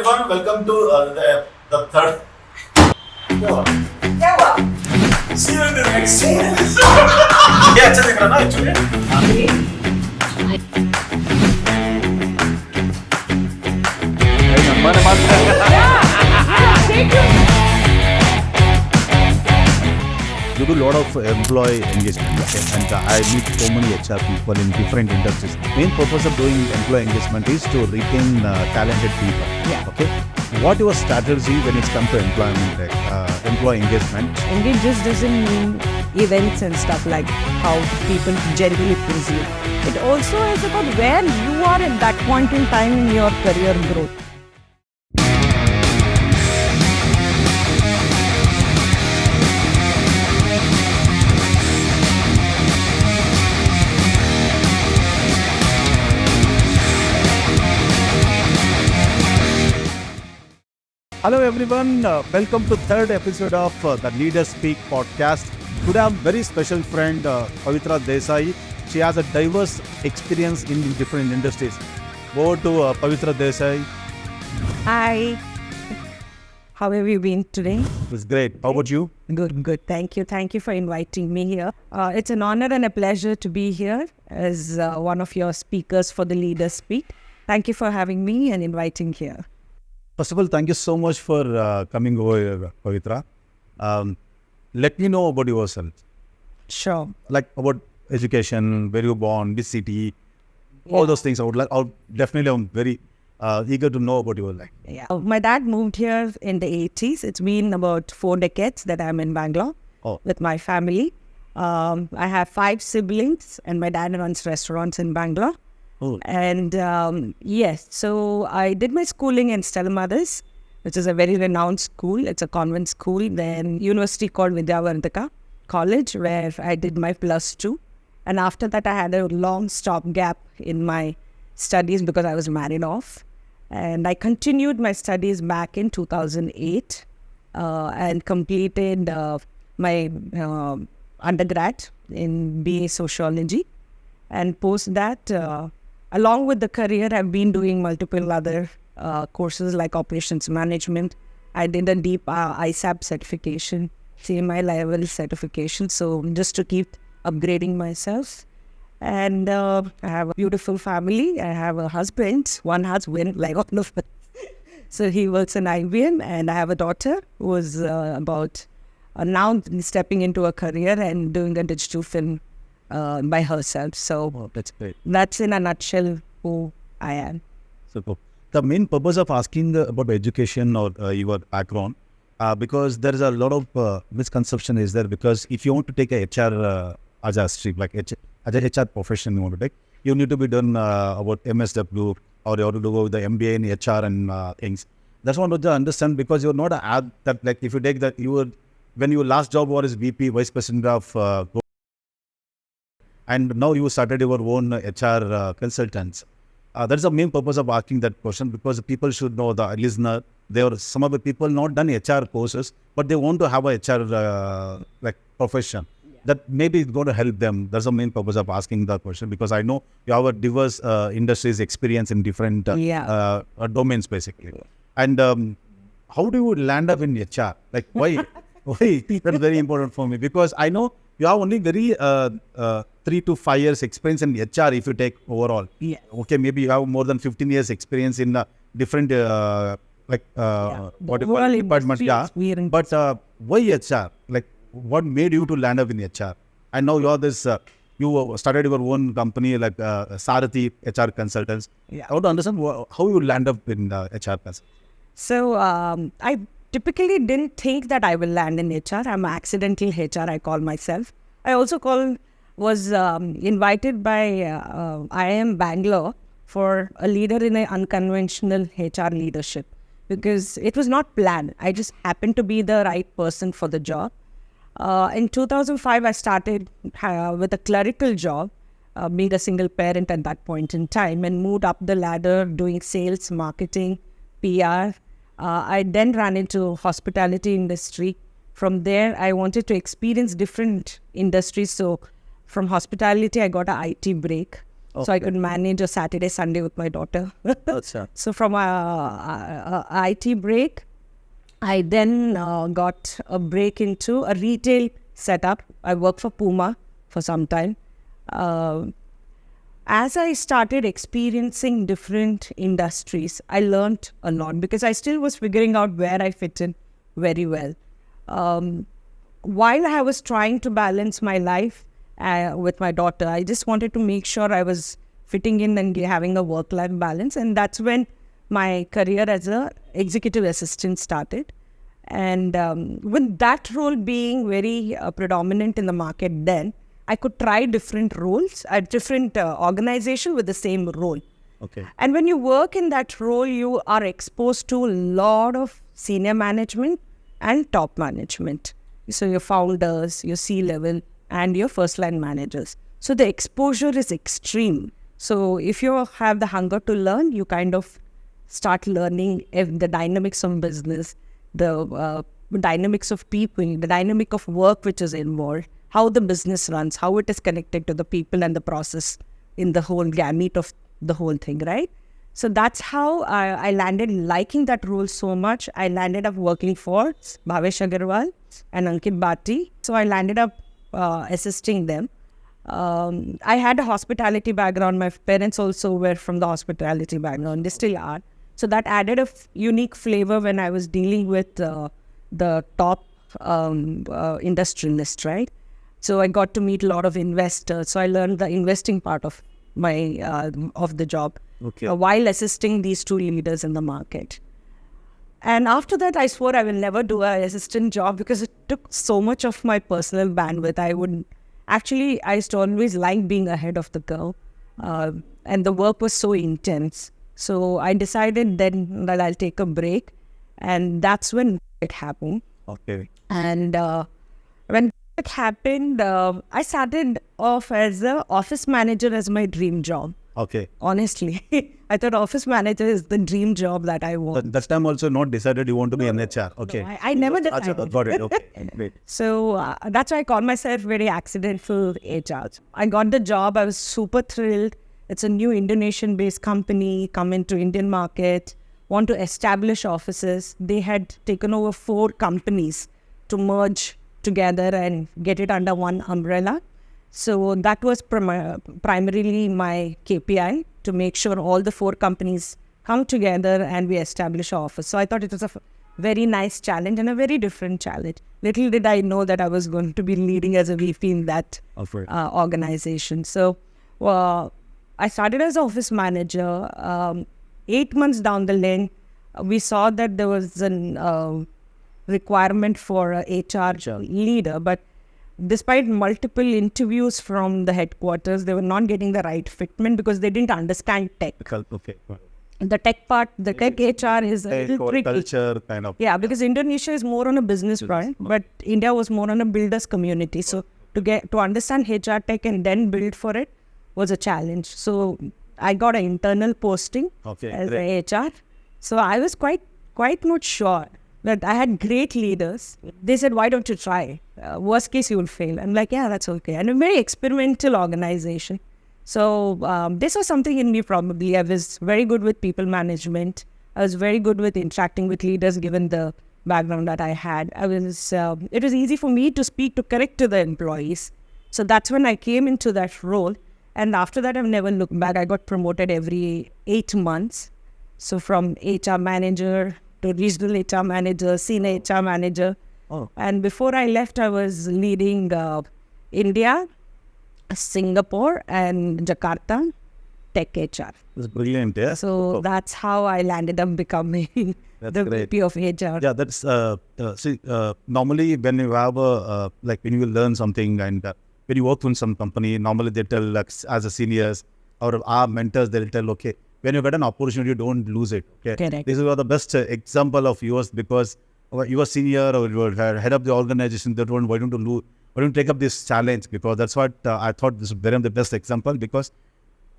everyone, welcome to the third. Yeah. See you in the next scene. Yeah, अच्छा दिख रहा ना actually. You do a lot of employee engagement, okay? And I meet so many HR people in different industries. Main purpose of doing employee engagement is to retain talented people. Yeah. Okay. What your strategy when it's come to employment, employee engagement? Engage just doesn't mean events and stuff like how people generally presume. It also is about where you are at that point in time in your career growth. Hello everyone, welcome to third episode of the Leaders Speak podcast. Today I'm very special friend Pavitra Desai. She has a diverse experience in different industries. Over to Pavitra Desai. Hi. How have you been today? It's great. How about you? Good. Thank you. Thank you for inviting me here. It's an honor and a pleasure to be here as one of your speakers for the Leaders Speak. Thank you for having me and inviting here. First of all, thank you so much for coming over here, Pavitra. Let me know about yourself. Sure. Like about education, where you born, which city, all those things. I'm very eager to know about your life. Yeah. My dad moved here in the 80s. It's been about 4 decades that I'm in Bangalore with my family. I have 5 siblings and my dad runs restaurants in Bangalore. Oh. And yes, so I did my schooling in Stella Mothers, which is a very renowned school. It's a convent school. Then university called Vidyavardhaka College, where I did my +2. And after that, I had a long stopgap in my studies because I was married off. And I continued my studies back in 2008 and completed my undergrad in BA Sociology. And post that, along with the career, I've been doing multiple other courses like operations management. I did a deep ISAP certification, CMI level certification. So just to keep upgrading myself. And I have a beautiful family. I have a husband, one husband, like all of us. So he works in IBM, and I have a daughter who is about now stepping into a career and doing a digital film by herself. So that's great. That's in a nutshell who I am. So the main purpose of asking about education or your background, because there is a lot of misconception is there, because if you want to take a HR as a stream, like as a HR profession you want to take, you need to be done about MSW, or you have to go with the MBA in HR and things. That's what I understand, because you're not that, like if you take that, when your last job was VP, Vice President of and now you started your own HR consultants. That's the main purpose of asking that question, because people should know, the listener, there are some of the people not done HR courses, but they want to have a HR profession. Yeah. That maybe is going to help them. That's the main purpose of asking that question, because I know you have a diverse industries experience in different domains basically. Yeah. And how do you land up in HR? Like why? Why? That's very important for me, because I know you have only very 3 to 5 years experience in HR if you take overall. Yeah. Okay, maybe you have more than 15 years experience in different what you call departments. Yeah. But why HR? Like what made you to land up in HR? And now you are this. You started your own company like Sarti HR Consultants. Yeah. I want to understand how you land up in HR consultants. So I typically didn't think that I will land in HR. I'm an accidental HR, I call myself. I also was invited by IIM Bangalore for a leader in an unconventional HR leadership, because it was not planned. I just happened to be the right person for the job. In 2005, I started with a clerical job, being a single parent at that point in time, and moved up the ladder doing sales, marketing, PR. I then ran into hospitality industry. From there, I wanted to experience different industries. So from hospitality, I got an IT break. So I could manage a Saturday, Sunday with my daughter. So from a IT break, I then got a break into a retail setup. I worked for Puma for some time. As I started experiencing different industries, I learned a lot because I still was figuring out where I fit in very well. While I was trying to balance my life with my daughter, I just wanted to make sure I was fitting in and having a work-life balance. And that's when my career as a executive assistant started. And with that role being very predominant in the market then, I could try different roles at different organizations with the same role. Okay. And when you work in that role, you are exposed to a lot of senior management and top management. So your founders, your C-level, and your first-line managers. So the exposure is extreme. So if you have the hunger to learn, you kind of start learning the dynamics of business, the dynamics of people, the dynamic of work which is involved, how the business runs, how it is connected to the people and the process in the whole gamut of the whole thing, right? So that's how I landed liking that role so much. I landed up working for Bhavesh Agarwal and Ankit Bhatti. So I landed up assisting them. I had a hospitality background. My parents also were from the hospitality background. They still are. So that added a unique flavor when I was dealing with the top industrialists, right? So I got to meet a lot of investors. So I learned the investing part of my of the job while assisting these two leaders in the market. And after that, I swore I will never do an assistant job because it took so much of my personal bandwidth. I used to always like being ahead of the curve. And the work was so intense. So I decided then that I'll take a break. And that's when it happened. Okay. And when it happened, I started off as an office manager as my dream job. Okay. Honestly, I thought office manager is the dream job that I want. That time also not decided you want to be an HR. Okay. No, I never decided. Got it. Okay. Great. So that's why I call myself very accidental HR. I got the job. I was super thrilled. It's a new Indonesian-based company, come into Indian market, want to establish offices. They had taken over 4 companies to merge together and get it under one umbrella. So that was primarily my KPI, to make sure all the 4 companies come together and we establish an office. So I thought it was a very nice challenge and a very different challenge. Little did I know that I was going to be leading as a VP in that organization. So I started as office manager. 8 months down the lane, we saw that there was a requirement for a HR leader, but despite multiple interviews from the headquarters, they were not getting the right fitment because they didn't understand tech. Okay. The tech part, the tech HR is a little tricky. Culture kind of. Yeah, because Indonesia is more on a business front, but India was more on a builders community. So to understand HR tech and then build for it was a challenge. So I got an internal posting as a HR. So I was quite not sure. But I had great leaders. They said, why don't you try? Worst case, you will fail. I'm like, yeah, that's okay. And a very experimental organization. So this was something in me probably. I was very good with people management. I was very good with interacting with leaders given the background that I had. It was easy for me to speak to correct to the employees. So that's when I came into that role. And after that, I've never looked back. I got promoted every 8 months. So from HR manager to regional HR manager, senior HR manager. And before I left, I was leading India, Singapore, and Jakarta tech HR. That's brilliant, yeah. So that's how I landed up becoming the VP of HR. Yeah, that's normally when you have when you learn something and when you work in some company, normally they tell as a seniors or our mentors, they'll tell, okay, when you get an opportunity, don't lose it. Okay, correct. This is the best example of yours because you are senior or you are head of the organization. Why don't you take up this challenge? Because that's what I thought this was very the best example, because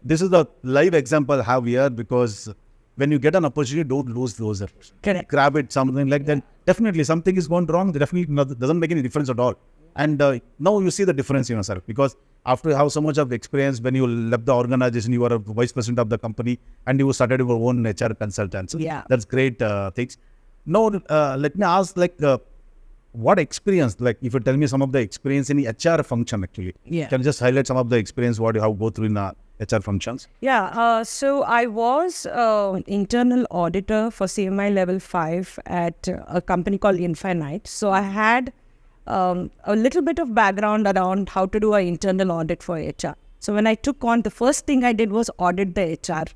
this is the live example how we are. Because when you get an opportunity, don't lose those. Correct. Grab it, something like that. Definitely something is gone wrong. Definitely doesn't make any difference at all. And now you see the difference in yourself, because after you have so much of experience, when you left the organization, you were a vice president of the company and you started your own HR consultancy. Yeah. That's great things. Now, let me ask, what experience, like if you tell me some of the experience in HR function actually. Yeah. Can you just highlight some of the experience what you have go through in HR functions? Yeah, so I was internal auditor for CMI level 5 at a company called Infinite. So I had a little bit of background around how to do an internal audit for HR. So when I took on, the first thing I did was audit the HR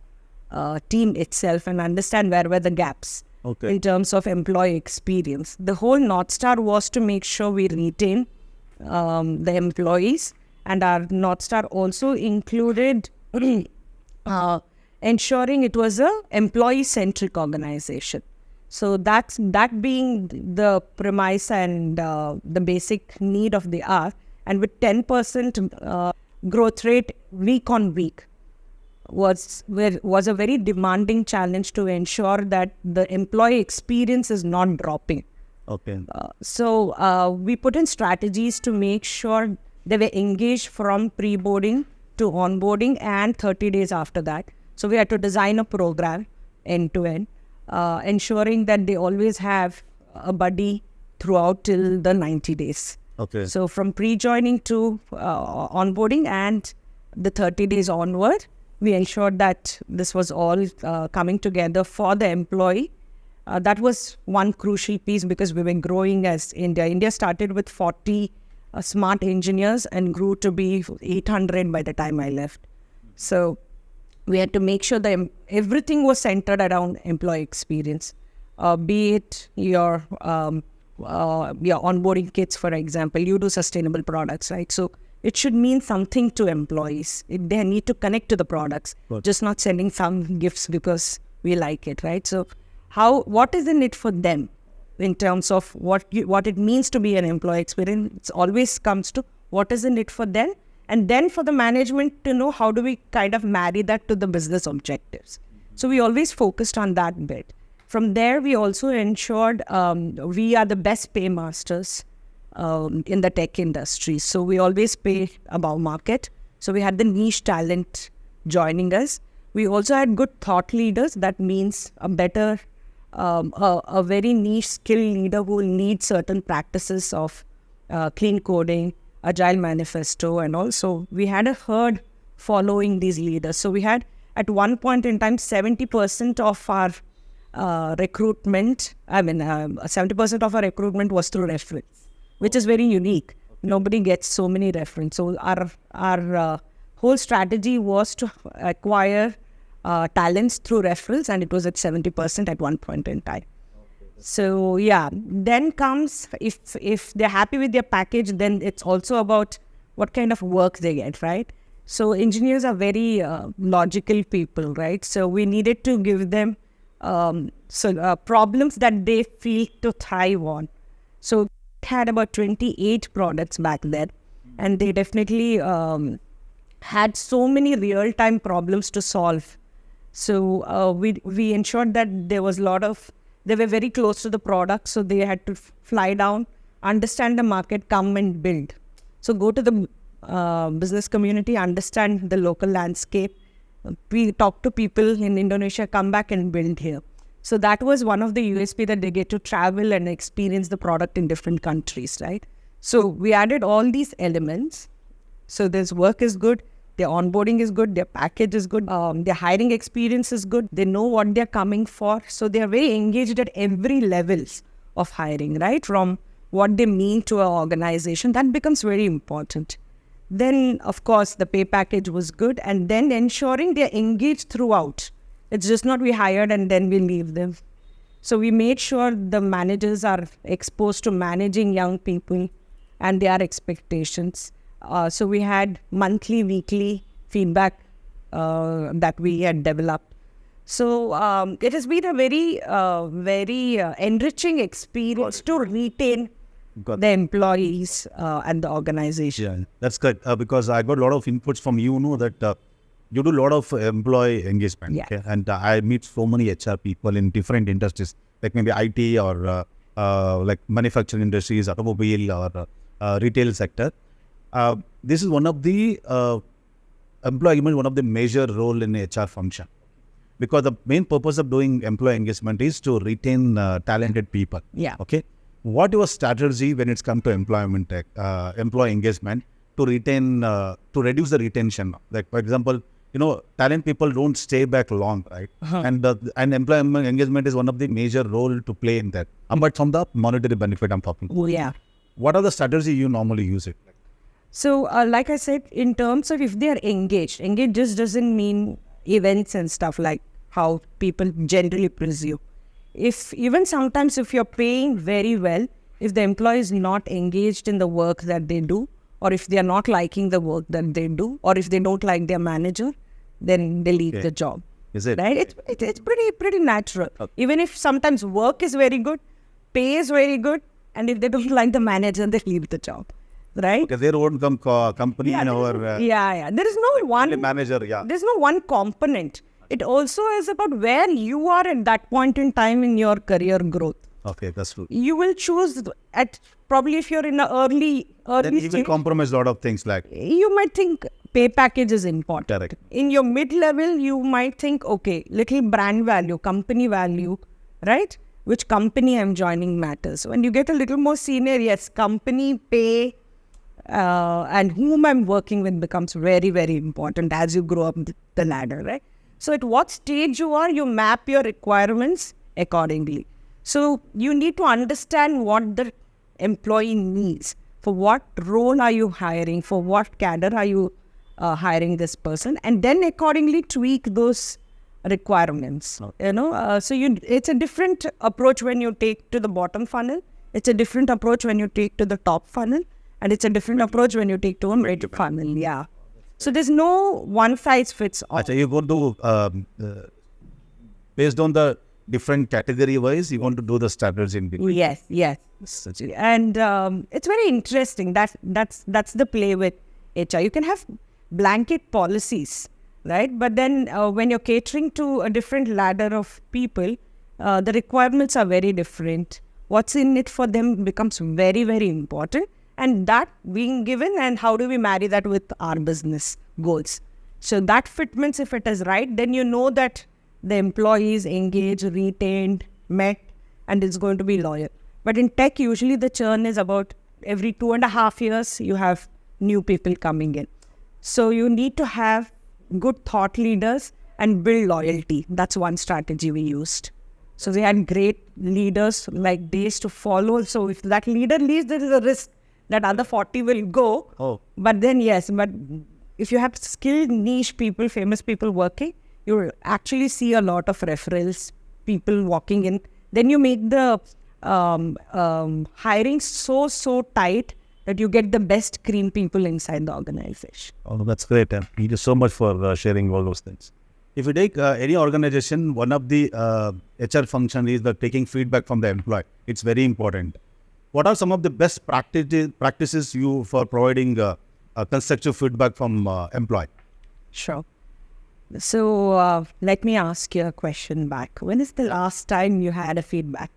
team itself and understand where were the gaps in terms of employee experience. The whole North Star was to make sure we retain the employees, and our North Star also included ensuring it was a employee-centric organization. So that being the premise and the basic need of the hour, and with 10% growth rate week on week, was a very demanding challenge to ensure that the employee experience is not dropping. So we put in strategies to make sure they were engaged from pre-boarding to onboarding and 30 days after that. So we had to design a program end to end, ensuring that they always have a buddy throughout till the 90 days. So from pre-joining to onboarding and the 30 days onward, we ensured that this was all coming together for the employee. That was one crucial piece because we were growing as India. India started with 40 smart engineers and grew to be 800 by the time I left. So we had to make sure that everything was centered around employee experience, be it your onboarding kits, for example. You do sustainable products, right? So it should mean something to employees. They need to connect to the products, just not sending some gifts because we like it, right? So what is in it for them in terms of what it means to be an employee experience? It always comes to what is in it for them, and then for the management to know how do we kind of marry that to the business objectives. So we always focused on that bit. From there, we also ensured we are the best paymasters in the tech industry. So we always pay above market. So we had the niche talent joining us. We also had good thought leaders. That means a better, a very niche skill leader who will lead certain practices of clean coding, agile manifesto, and also we had a herd following these leaders. So we had at one point in time 70% of our recruitment. 70% of our recruitment was through reference, which is very unique. Nobody gets so many references. So our whole strategy was to acquire talents through referrals, and it was at 70% at one point in time. So yeah, then comes, if they're happy with their package, then it's also about what kind of work they get, right? So engineers are very logical people, right? So we needed to give them problems that they feel to thrive on. So had about 28 products back then, and they definitely had so many real-time problems to solve. So we ensured that there was they were very close to the product, so they had to fly down, understand the market, come and build. So go to the business community, understand the local landscape, we talk to people in Indonesia, come back and build here. So that was one of the USP, that they get to travel and experience the product in different countries, right? So we added all these elements. So this work is good, their onboarding is good, their package is good, their hiring experience is good, they know what they're coming for. So they're very engaged at every levels of hiring, right? From what they mean to an organization, that becomes very important. Then, of course, the pay package was good, and then ensuring they're engaged throughout. It's just not we hired and then we leave them. So we made sure the managers are exposed to managing young people and their expectations. So we had monthly, weekly feedback that we had developed. So it has been a very enriching experience to retain the employees and the organization. Yeah, that's good because I got a lot of inputs from you, that you do a lot of employee engagement. Yeah. Okay? And I meet so many HR people in different industries, like maybe IT or like manufacturing industries, automobile or retail sector. This is one of the employee engagement, one of the major role in HR function. Because the main purpose of doing employee engagement is to retain talented people. Yeah. Okay. What your strategy when it's come to employee engagement to retain, to reduce the retention? Like for example, talent people don't stay back long, right? And employee engagement is one of the major role to play in that. But from the monetary benefit I'm talking. Oh, yeah. What are the strategy you normally use it? So, like I said, in terms of if they are engaged just doesn't mean events and stuff like how people generally presume. If even sometimes if you're paying very well, if the employee is not engaged in the work that they do, or if they are not liking the work that they do, or if they don't like their manager, then they leave the job. Is it? Right? It's pretty natural. Okay. Even if sometimes work is very good, pay is very good, and if they don't like the manager, they leave the job. Right? Okay, their own company in our... There is no one... manager, There's no one component. It also is about where you are at that point in time in your career growth. Okay, that's true. You will choose at probably if you're in the early then you will stage, compromise a lot of things like... You might think pay package is important. Correct. In your mid-level, you might think, okay, little brand value, company value, right? Which company I'm joining matters. When you get a little more senior, yes, company, pay, and whom I'm working with becomes very, very important as you grow up the ladder, right? So at what stage you are, you map your requirements accordingly. So you need to understand what the employee needs. For what role are you hiring? For what cadre are you hiring this person? And then accordingly tweak those requirements. Okay. It's a different approach when you take to the bottom funnel. It's a different approach when you take to the top funnel. And it's a different approach when you take to a mid funnel. Yeah. So there's no one size fits all. You go to, based on the different category wise, you want to do the strategy in between. Yes. And it's very interesting. That's the play with HR. You can have blanket policies, right? But then when you're catering to a different ladder of people, the requirements are very different. What's in it for them becomes very, very important. And that being given, and how do we marry that with our business goals? So that fitments, if it is right, then you know that the employee is engaged, retained, met, and is going to be loyal. But in tech, usually the churn is about every 2.5 years, you have new people coming in. So you need to have good thought leaders and build loyalty. That's one strategy we used. So we had great leaders like this to follow. So if that leader leaves, there is a risk that other 40 will go. Oh. But then, but if you have skilled niche people, famous people working, you will actually see a lot of referrals, people walking in. Then you make the hiring so tight that you get the best cream people inside the organization. Oh, that's great. Thank you so much for sharing all those things. If you take any organization, one of the HR function is the taking feedback from the employee. It's very important. What are some of the best practices you for providing constructive feedback from employee? Sure. So let me ask you a question back. When is the last time you had a feedback?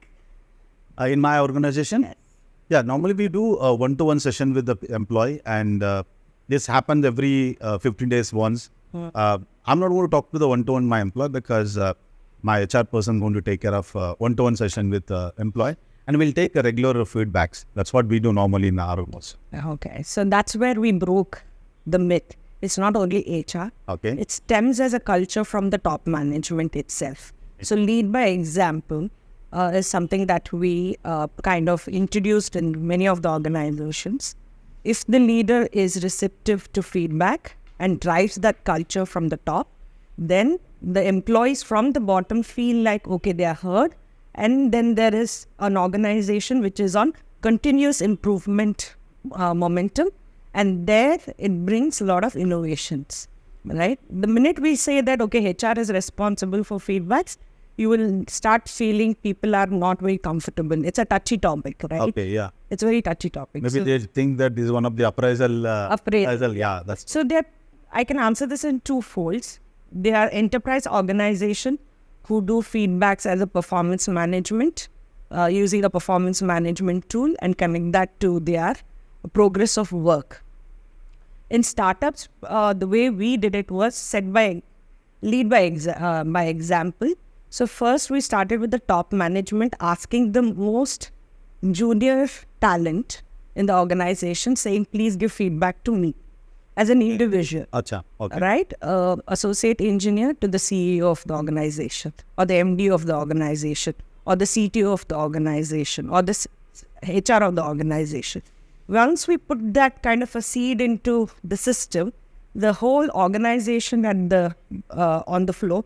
In my organization? Yes. Yeah, normally we do a one-to-one session with the employee, and this happens every 15 days once. I'm not going to talk to the one-to-one my employee because my HR person is going to take care of one-to-one session with the employee. And we'll take a regular feedbacks. That's what we do normally in our roles. Okay. So that's where we broke the myth. It's not only HR. Okay. It stems as a culture from the top management itself. So lead by example is something that we kind of introduced in many of the organizations. If the leader is receptive to feedback and drives that culture from the top, then the employees from the bottom feel like, okay, they are heard. And then there is an organization which is on continuous improvement momentum. And there it brings a lot of innovations, right? The minute we say that, okay, HR is responsible for feedbacks, you will start feeling people are not very comfortable. It's a touchy topic, right? Okay, yeah. It's a very touchy topic. Maybe they think that this is one of the appraisal. Yeah, that's so. I can answer this in two folds. They are enterprise organization who do feedbacks as a performance management, using a performance management tool and connect that to their progress of work. In startups, the way we did it was lead by example. So first we started with the top management, asking the most junior talent in the organization, saying, please give feedback to me as an individual. Acha, okay. Right? Associate engineer to the CEO of the organization, or the MD of the organization, or the CTO of the organization, or the HR of the organization. Once we put that kind of a seed into the system, the whole organization and the on the floor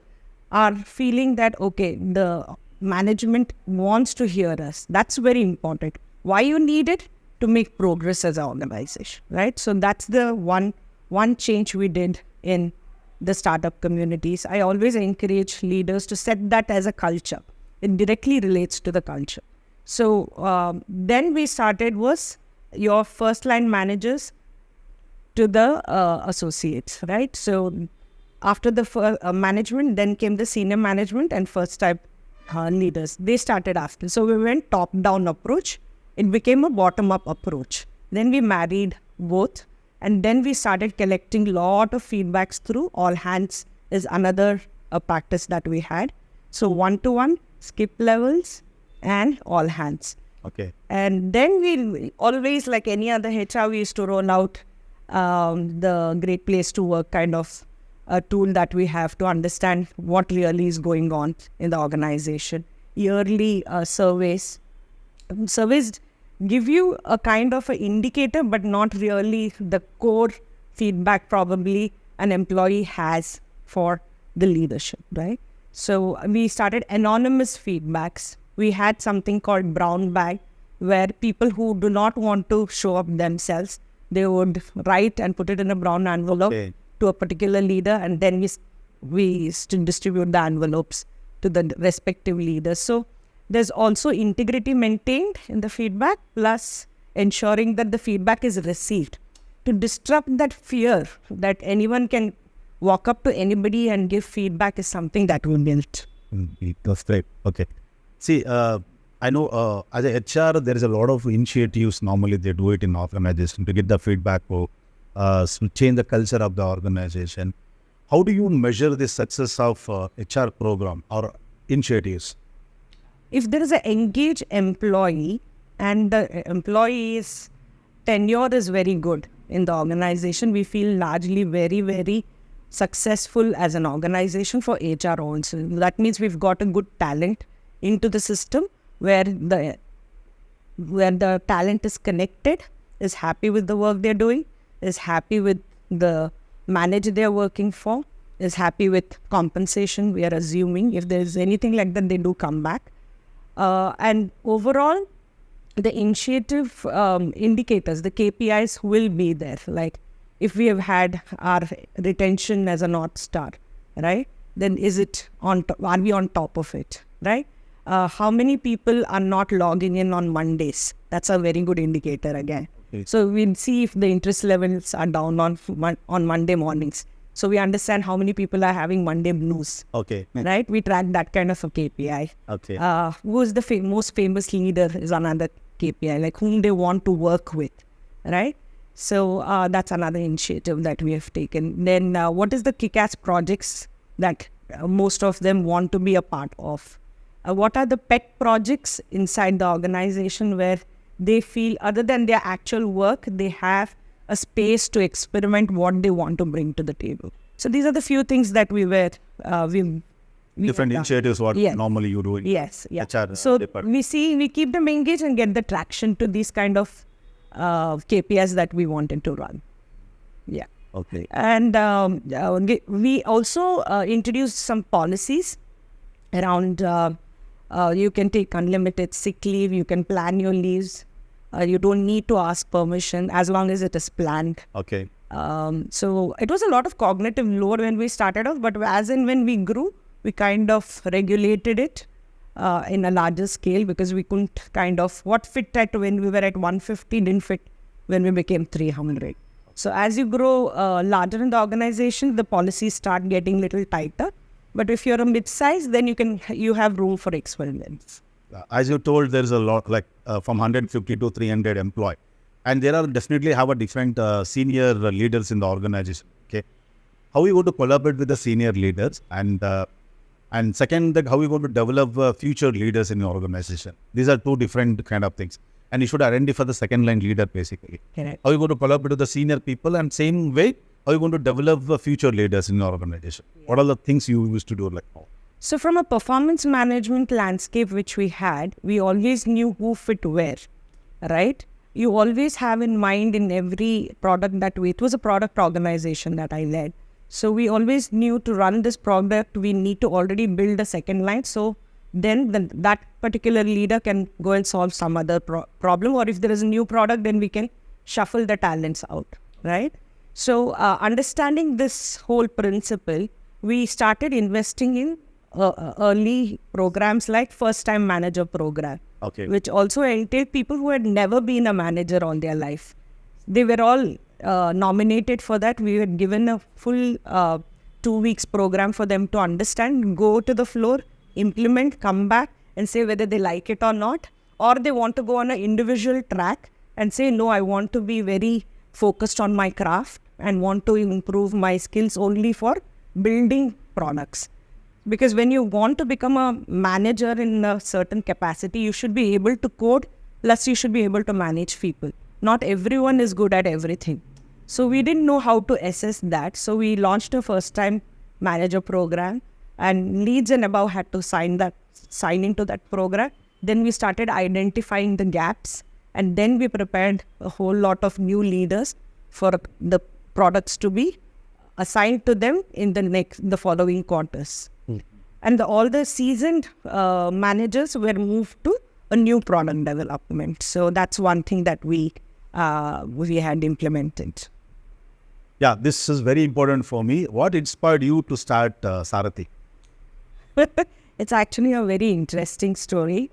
are feeling that, okay, the management wants to hear us. That's very important. Why you need it? To make progress as an organization, right? So that's the one change we did in the startup communities. I always encourage leaders to set that as a culture. It directly relates to the culture. So then we started was your first line managers to the associates, right? So after the management, then came the senior management and first type leaders. They started after. So we went top-down approach. It became a bottom-up approach. Then we married both, and then we started collecting lot of feedbacks through all hands is another practice that we had. So one-to-one, skip levels, and all hands. Okay. And then we always, like any other HR, we used to roll out the Great Place to Work kind of a tool that we have to understand what really is going on in the organization. Yearly surveys. Surveys give you a kind of an indicator, but not really the core feedback probably an employee has for the leadership, right? So we started anonymous feedbacks. We had something called brown bag, where people who do not want to show up themselves, they would write and put it in a brown envelope to a particular leader, and then we distribute the envelopes to the respective leaders. So there's also integrity maintained in the feedback, plus ensuring that the feedback is received. To disrupt that fear that anyone can walk up to anybody and give feedback is something that we built. That's great. Okay. See, I know as a HR, there is a lot of initiatives. Normally, they do it in organization to get the feedback or change the culture of the organization. How do you measure the success of HR program or initiatives? If there is an engaged employee and the employee's tenure is very good in the organization, we feel largely very, very successful as an organization for HR also. That means we've got a good talent into the system where the talent is connected, is happy with the work they're doing, is happy with the manager they're working for, is happy with compensation. We are assuming if there's anything like that, they do come back. And overall, the initiative indicators, the KPIs will be there. Like if we have had our retention as a North Star, right? Then are we on top of it, right? How many people are not logging in on Mondays? That's a very good indicator again. Okay. So we'll see if the interest levels are down on Monday mornings. So we understand how many people are having Monday blues. Okay. Right? We track that kind of a KPI. Okay. Who is the most famous leader is another KPI, like whom they want to work with, right? So that's another initiative that we have taken. Then what is the kick-ass projects that most of them want to be a part of? What are the pet projects inside the organization where they feel, other than their actual work, they have a space to experiment what they want to bring to the table. So these are the few things that we different initiatives what normally you do in HR. So we keep them engaged and get the traction to these kind of KPIs that we wanted to run. Yeah. Okay. And we also introduced some policies around you can take unlimited sick leave, you can plan your leaves. You don't need to ask permission as long as it is planned. Okay. So it was a lot of cognitive load when we started off, but as and when we grew, we kind of regulated it in a larger scale because we couldn't what fit at when we were at 150 didn't fit when we became 300. So as you grow larger in the organization, the policies start getting little tighter. But if you're a mid-size, then you have room for experiments. As you told, there's a lot, like from 150 to 300 employee. and there are definitely have a different senior leaders in the organization. Okay, how you going to collaborate with the senior leaders, and second, that how you going to develop future leaders in your organization. These are two different kind of things, and you should identify the second line leader basically. Correct. How you going to collaborate with the senior people, and same way, how you going to develop the future leaders in your organization. What are the things you used to do like now? So from a performance management landscape which we had, we always knew who fit where, right? You always have in mind in every product it was a product organization that I led. So we always knew to run this product, we need to already build a second line. So then that particular leader can go and solve some other problem. Or if there is a new product, then we can shuffle the talents out, right? So understanding this whole principle, we started investing in early programs like first time manager program, which also entailed people who had never been a manager all their life. They were all nominated for that. We were given a full 2 weeks program for them to understand, go to the floor, implement, come back and say whether they like it or not, or they want to go on an individual track and say, no, I want to be very focused on my craft and want to improve my skills only for building products. Because when you want to become a manager in a certain capacity, you should be able to code, plus you should be able to manage people. Not everyone is good at everything. So we didn't know how to assess that. So we launched a first time manager program, and leads and above had to sign into that program. Then we started identifying the gaps, and then we prepared a whole lot of new leaders for the products to be assigned to them in the following quarters. And all the seasoned managers were moved to a new product development. So that's one thing that we had implemented. Yeah, this is very important for me. What inspired you to start Sarti? It's actually a very interesting story.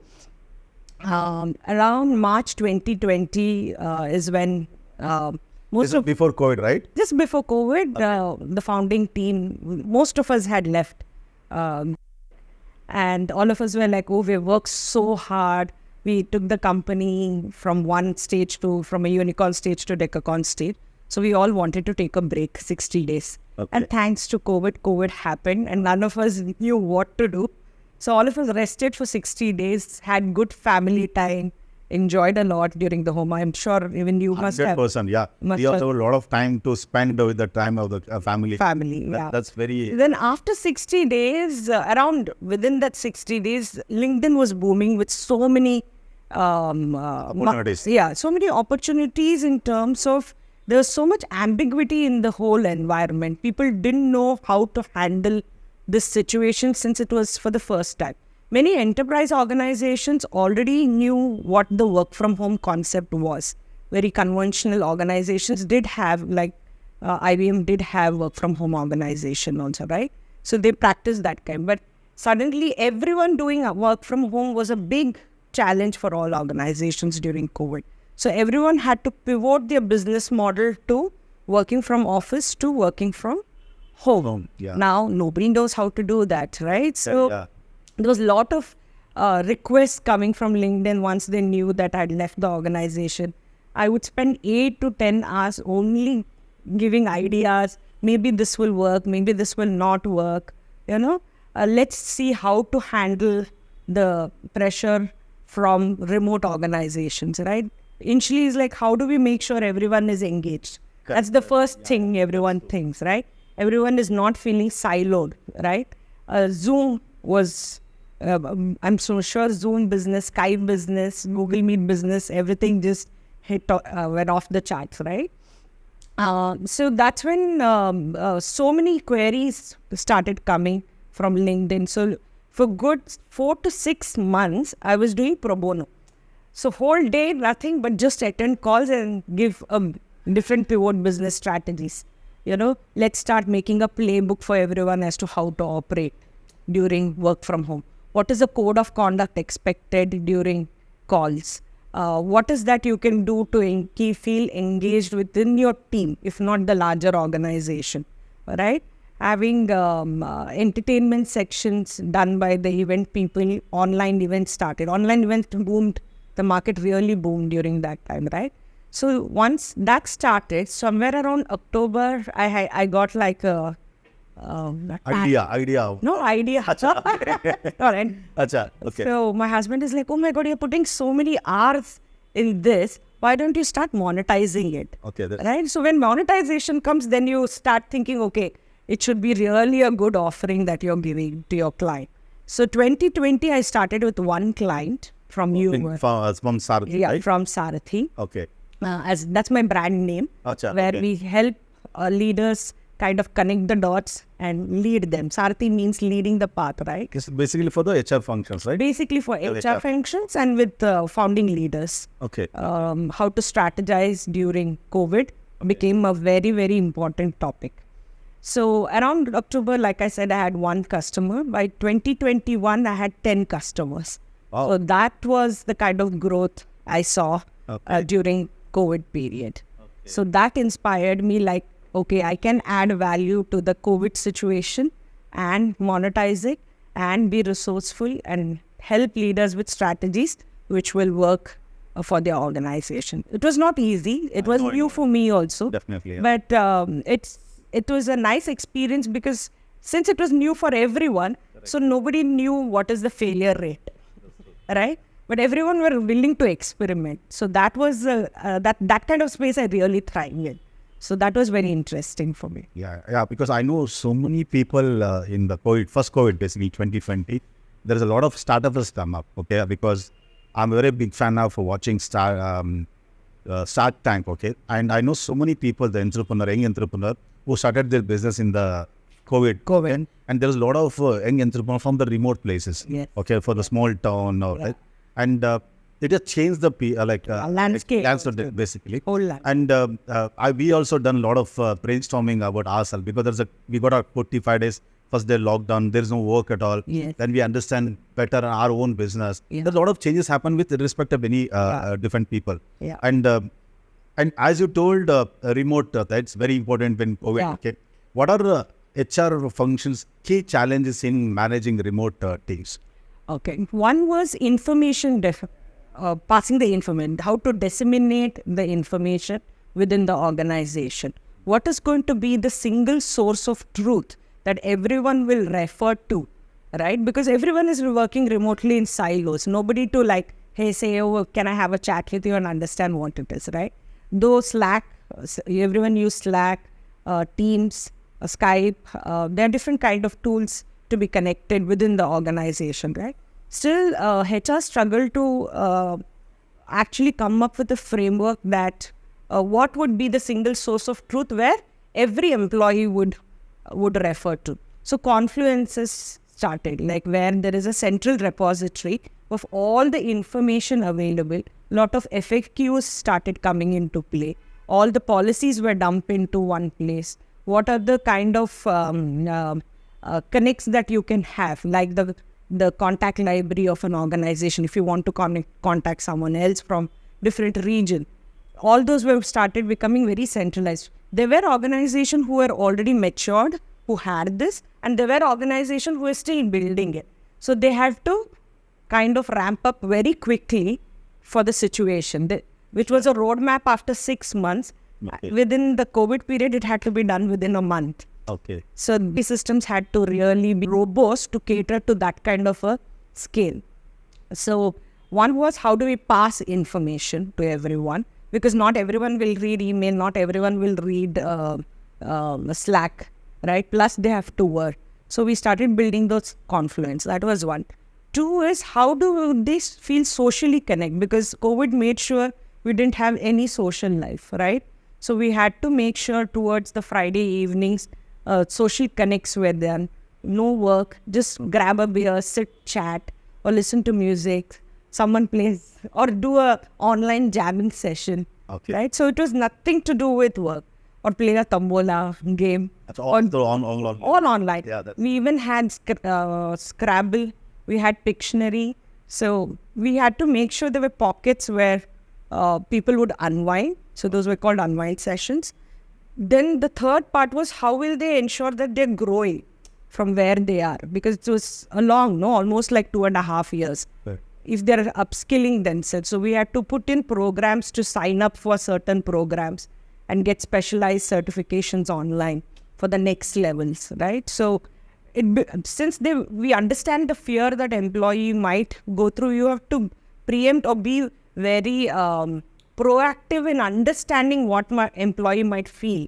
Around March 2020 is when before COVID, right? Just before COVID, the founding team, most of us had left. And all of us were like, oh, we worked so hard. We took the company from a unicorn stage to decacorn stage. So we all wanted to take a break, 60 days. Okay. And thanks to COVID happened and none of us knew what to do. So all of us rested for 60 days, had good family time, enjoyed a lot during the home. I'm sure even you must have. 100%, yeah. We also have a lot of time to spend with the time of the family. Yeah. That's very... Then after 60 days, within that 60 days, LinkedIn was booming with so many opportunities. So many opportunities in terms of there was so much ambiguity in the whole environment. People didn't know how to handle this situation since it was for the first time. Many enterprise organizations already knew what the work from home concept was. Very conventional organizations did have, like IBM did have work from home organization also, right? So they practiced that kind. But suddenly everyone doing work from home was a big challenge for all organizations during COVID. So everyone had to pivot their business model to working from office to working from home. Yeah. Now, nobody knows how to do that, right? So there was a lot of requests coming from LinkedIn once they knew that I'd left the organization. I would spend 8 to 10 hours only giving ideas. Maybe this will work, maybe this will not work. Let's see how to handle the pressure from remote organizations, right? Initially, it's like, how do we make sure everyone is engaged? That's the first thing everyone thinks, right? Everyone is not feeling siloed, right? Zoom was, I'm so sure Zoom business, Skype business, Google Meet business, everything just went off the charts, right? So that's when so many queries started coming from LinkedIn. So for good 4 to 6 months, I was doing pro bono. So whole day, nothing but just attend calls and give different pivot business strategies. Let's start making a playbook for everyone as to how to operate during work from home. What is the code of conduct expected during calls? What is that you can do to feel engaged within your team, if not the larger organization, right? Having entertainment sections done by the event people, online events started. Online events boomed. The market really boomed during that time, right? So once that started, somewhere around October, I got like a Idea. no idea. All right. Acha, okay. So my husband is like, oh my God, you're putting so many hours in this. Why don't you start monetizing it? Okay. Right? So when monetization comes, then you start thinking, okay, it should be really a good offering that you're giving to your client. So 2020, I started with one client from From Sarti, yeah, right? from Sarti. Okay. As that's my brand name, Acha, where okay. we help leaders kind of connect the dots and lead them. Sarti means leading the path, right? It's basically for the HR functions, right? Basically for Yeah, HR functions and with founding leaders. Okay. How to strategize during COVID became a very, very important topic. So around October, like I said, I had one customer. By 2021, I had 10 customers. Wow. So that was the kind of growth I saw during COVID period. So that inspired me like, okay, I can add value to the COVID situation and monetize it and be resourceful and help leaders with strategies which will work for their organization. It was not easy. It was new for me also. Definitely. Yeah. But it was a nice experience because since it was new for everyone, so nobody knew what is the failure rate, right? But everyone were willing to experiment. So that was that kind of space I really thrived in. So that was very interesting for me. Yeah, because I know so many people in the first COVID, basically 2020, there's a lot of startups come up, okay, because I'm a very big fan of watching Shark Tank, okay, and I know so many people, young entrepreneur, who started their business in the COVID. And there's a lot of young entrepreneurs from the remote places, Yes. okay, for the small town, right? And it has changed the landscape. Basically. Whole land. And we also done a lot of brainstorming about ourselves because we got our 45 days first day lockdown. There's no work at all. Yes. Then we understand better our own business. Yeah. There's a lot of changes happen with respect of any different people. Yeah. And as you told, remote that's very important when COVID. Yeah. Okay, what are HR functions key challenges in managing remote teams? Okay. One was information, passing the information, how to disseminate the information within the organization. What is going to be the single source of truth that everyone will refer to, right? Because everyone is working remotely in silos. Nobody to like, hey, say, oh, can I have a chat with you and understand what it is, right? Though Slack, everyone use Slack, Teams, Skype, there are different kind of tools to be connected within the organization, right? Still, HR struggle to actually come up with a framework that what would be the single source of truth where every employee would refer to. So Confluence is started, like where there is a central repository of all the information available. Lot of FAQs started coming into play. All the policies were dumped into one place. What are the kind of connects that you can have, like the contact library of an organization if you want to contact someone else from different region. All those were started becoming very centralized. There were organizations who were already matured, who had this, and there were organizations who were still building it. So they had to kind of ramp up very quickly for the situation, which was a roadmap after 6 months. Okay. Within the COVID period, it had to be done within a month. Okay. So the systems had to really be robust to cater to that kind of a scale. So one was, how do we pass information to everyone? Because not everyone will read email, not everyone will read Slack, right? Plus they have to work. So we started building those Confluence. That was one. Two is, how do they feel socially connect? Because COVID made sure we didn't have any social life, right? So we had to make sure towards the Friday evenings, social connects were done. No work, just grab a beer, sit, chat, or listen to music. Someone plays, or do a online jamming session, right? So it was nothing to do with work, or play a tombola game. That's all online. All online. Yeah, we even had Scrabble, we had Pictionary. So we had to make sure there were pockets where people would unwind. So those were called unwind sessions. Then the third part was, how will they ensure that they're growing from where they are? Because it was almost like 2.5 years. Right. if they're upskilling themselves. So we had to put in programs to sign up for certain programs and get specialized certifications online for the next levels, right? So since we understand the fear that employee might go through, you have to preempt or be very proactive in understanding what my employee might feel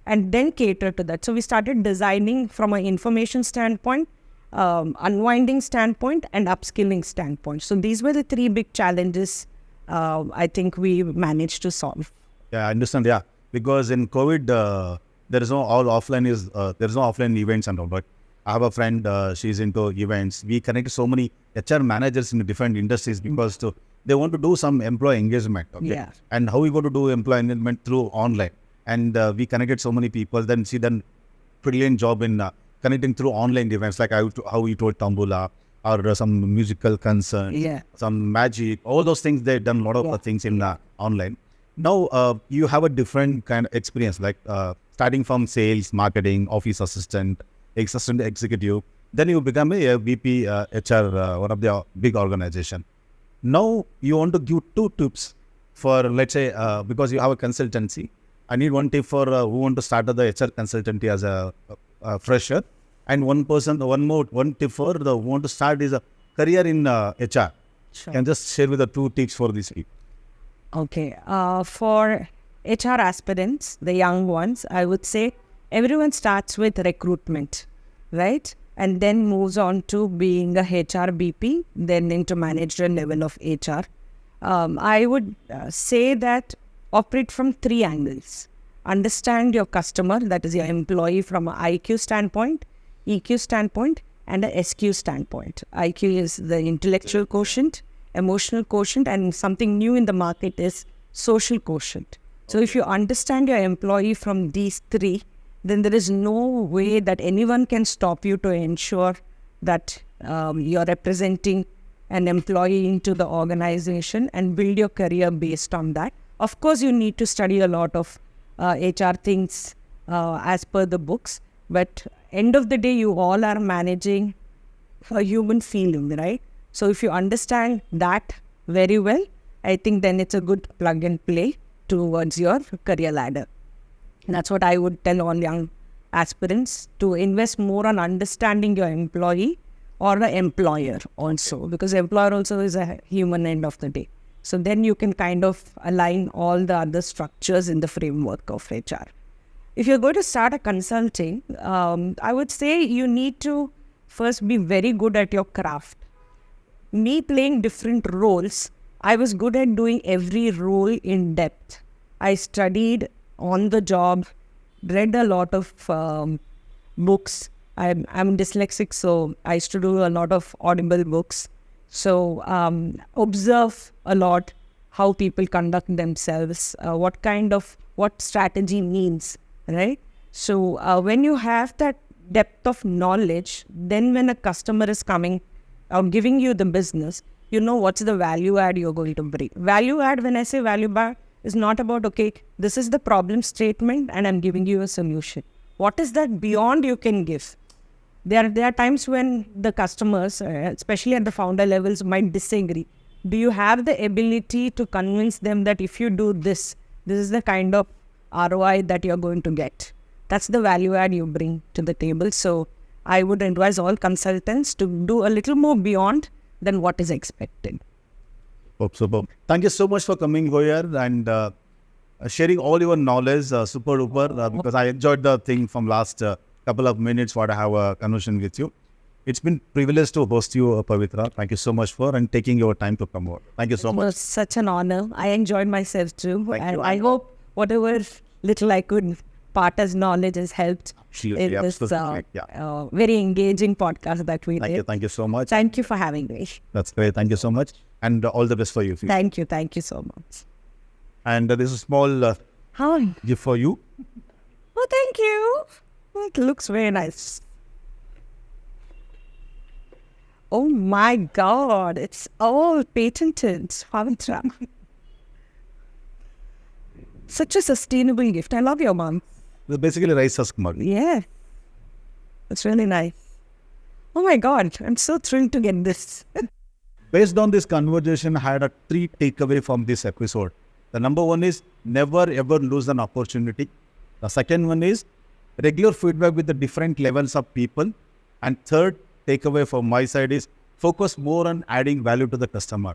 and then cater to that. So we started designing from an information standpoint, unwinding standpoint, and upskilling standpoint. So these were the three big challenges I think we managed to solve. Yeah, I understand. Yeah, because in COVID, there is no offline events and all. But I have a friend, she's into events. We connect so many HR managers in different industries because they want to do some employee engagement. Okay? Yeah. And how we going to do employee engagement through online? And we connected so many people. Then she done brilliant job in connecting through online events, like how we told Tambula or some musical concert, some magic, all those things. They've done a lot of things in online. Now you have a different kind of experience, like starting from sales, marketing, office assistant executive. Then you become a VP HR, one of the big organization. Now you want to give 2 tips for, let's say, because you have a consultancy. I need 1 tip for who want to start the HR consultancy as a fresher, and 1 tip for the who want to start is a career in HR. Sure. Can just share with the 2 tips for this people. Okay. For HR aspirants, the young ones, I would say everyone starts with recruitment, right? And then moves on to being a HR BP, then into manager level of HR. I would say that operate from 3 angles. Understand your customer, that is your employee, from an IQ standpoint, EQ standpoint, and a SQ standpoint. IQ is the intellectual quotient, emotional quotient, and something new in the market is social quotient. So if you understand your employee from these 3, then there is no way that anyone can stop you to ensure that you're representing an employee into the organization and build your career based on that. Of course, you need to study a lot of HR things as per the books, but end of the day, you all are managing a human feeling, right? So if you understand that very well, I think then it's a good plug and play towards your career ladder. And that's what I would tell all young aspirants, to invest more on understanding your employee or the employer also, because employer also is a human end of the day. So then you can kind of align all the other structures in the framework of HR. If you're going to start a consulting, I would say you need to first be very good at your craft. Me playing different roles, I was good at doing every role in depth. I studied on the job, read a lot of books. I'm dyslexic, so I used to do a lot of audible books. So observe a lot how people conduct themselves, what strategy means, right? So when you have that depth of knowledge, then when a customer is coming or giving you the business, you know what's the value add you're going to bring. Value add, when I say value add, is not about, okay, this is the problem statement and I'm giving you a solution. What is that beyond you can give? There are times when the customers, especially at the founder levels, might disagree. Do you have the ability to convince them that if you do this, this is the kind of ROI that you're going to get? That's the value add you bring to the table. So I would advise all consultants to do a little more beyond than what is expected. Superb. Thank you so much for coming here and sharing all your knowledge, super duper, because I enjoyed the thing from last couple of minutes what I have a conversation with you. It's been privilege to host you, Pavitra. Thank you so much for and taking your time to come over. Thank you so much. It was such an honor. I enjoyed myself too. Thank you. I hope whatever little I could part as knowledge has helped Absolutely, in this yeah. very engaging podcast that we did. Thank you so much. Thank you for having me. That's great. Thank you so much. And all the best for you. Thank you so much. And there's a small Hi. gift for you. Oh, thank you. It looks very nice. Oh my God, it's all patented. Pavitra. Such a sustainable gift. I love your mom. It's basically rice husk mug. Yeah. It's really nice. Oh my God, I'm so thrilled to get this. Based on this conversation, I had a 3 takeaway from this episode. The number one is never ever lose an opportunity. The second one is regular feedback with the different levels of people. And third takeaway from my side is focus more on adding value to the customer.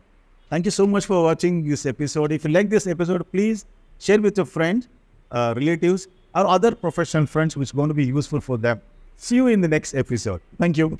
Thank you so much for watching this episode. If you like this episode, please share with your friends, relatives, or other professional friends which is going to be useful for them. See you in the next episode. Thank you.